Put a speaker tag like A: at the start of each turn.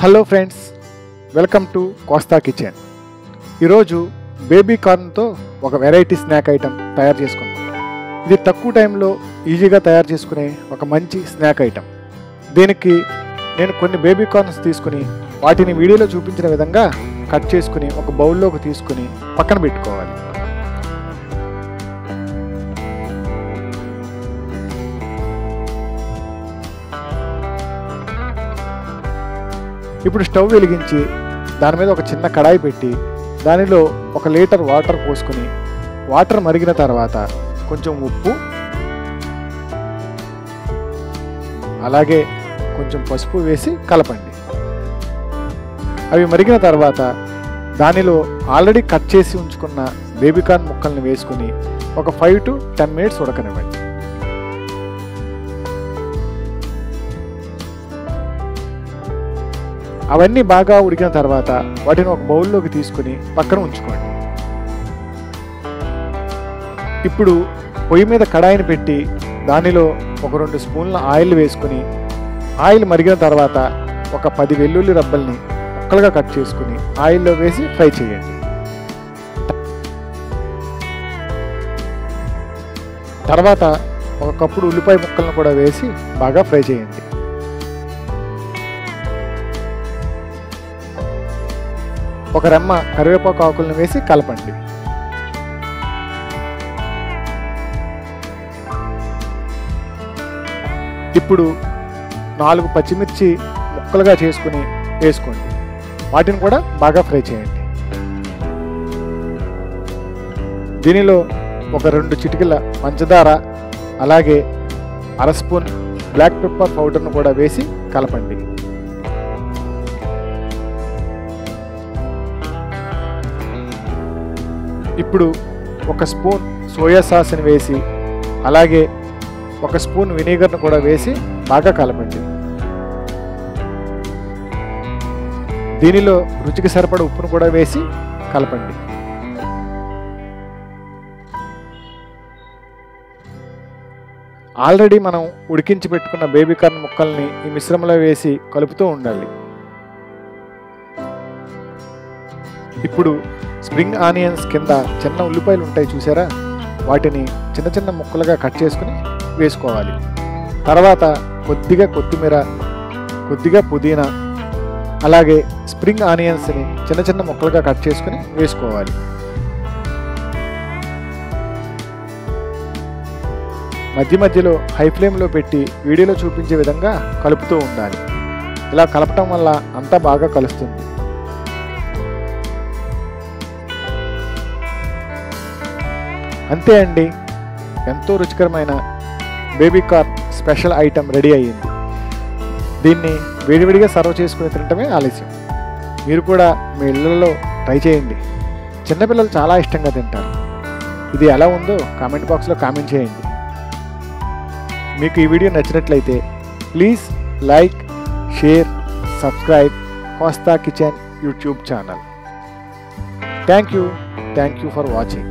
A: Hello friends, welcome to Kosta kitchen. ఈరోజు baby కార్న్తో ఒక variety snack item తయారు చేసుకుందాం. ఇది తక్కువ టైంలో ఈజీగా తయారు చేసుకునే ఒక మంచి స్నాక్ ఐటెం. దీనికి నేను కొన్ని బేబీ కార్న్స్ తీసుకుని వాటిని వీడియోలో చూపించిన విధంగా కట్ చేసుకుని ఒక బౌల్లోకి తీసుకుని పక్కన పెట్టుకోవాలి. ఇప్పుడు స్టవ్ వెలిగించి దాని మీద ఒక చిన్న కడాయి పెట్టి దానిలో 1 లీటర్ వాటర్ పోసుకొని వాటర్ మరిగిన తర్వాత కొంచెం ఉప్పు, అలాగే కొంచెం పసుపు వేసి కలపండి. అవి మరిగిన తర్వాత దానిలో ఆల్రెడీ కట్ చేసి ఉంచుకున్న బేబీ కార్న్ ముక్కల్ని వేసుకుని ఒక 5 to 10 minutes ఉడకనివ్వండి. అవన్నీ బాగా ఉడికిన తర్వాత వాటిని ఒక బౌల్లోకి తీసుకుని పక్కన ఉంచుకోండి. ఇప్పుడు పొయ్యి మీద కడాయిని పెట్టి దానిలో ఒక 2 స్పూన్ల ఆయిల్ వేసుకుని ఆయిల్ మరిగిన తర్వాత ఒక 10 వెల్లుల్లి రబ్బల్ని ముక్కలుగా కట్ చేసుకుని ఆయిల్లో వేసి ఫ్రై చేయండి. తర్వాత ఒక కప్పుడు ఉల్లిపాయ ముక్కలను కూడా వేసి బాగా ఫ్రై చేయండి. ఒక రెమ్మ కరివేపాకు ఆకులను వేసి కలపండి. ఇప్పుడు 4 పచ్చిమిర్చి ముక్కలుగా చేసుకుని వేసుకోండి. వాటిని కూడా బాగా ఫ్రై చేయండి. దీనిలో ఒక 2 చిటికెల పంచదార, అలాగే 1/2 స్పూన్ బ్లాక్ పెప్పర్ పౌడర్ను కూడా వేసి కలపండి. ఇప్పుడు 1 స్పూన్ సోయా సాస్ని వేసి, అలాగే 1 స్పూన్ వినీగర్ను కూడా వేసి బాగా కలపండి. దీనిలో రుచికి సరిపడ ఉప్పును కూడా వేసి కలపండి. ఆల్రెడీ మనం ఉడికించి పెట్టుకున్న బేబీ కార్న్ ముక్కల్ని ఈ మిశ్రమంలో వేసి కలుపుతూ ఉండాలి. ఇప్పుడు స్ప్రింగ్ ఆనియన్స్ కింద చిన్న ఉల్లిపాయలు ఉంటాయి చూసారా, వాటిని చిన్న చిన్న ముక్కలుగా కట్ చేసుకుని వేసుకోవాలి. తర్వాత కొద్దిగా కొత్తిమీర, కొద్దిగా పుదీనా, అలాగే స్ప్రింగ్ ఆనియన్స్ని చిన్న చిన్న ముక్కలుగా కట్ చేసుకుని వేసుకోవాలి. మధ్య మధ్యలో హై ఫ్లేమ్లో పెట్టి వీడియోలో చూపించే విధంగా కలుపుతూ ఉండాలి. ఇలా కలపటం వల్ల అంతా బాగా కలుస్తుంది. అంతే అండి, ఎంతో రుచికరమైన baby corn special item ready అయ్యింది. దీన్ని వేడివేడిగా సర్వ్ చేసుకుని తినటమే ఆలస్యం. మీరు కూడా మీ ఇళ్ళల్లో ట్రై చేయండి. చిన్నపిల్లలు చాలా ఇష్టంగా తింటారు. ఇది ఎలా ఉందో కామెంట్ బాక్స్లో కామెంట్ చేయండి. మీకు ఈ వీడియో నచ్చినట్లయితే please like, share, subscribe Kosta kitchen YouTube channel. Thank you for watching.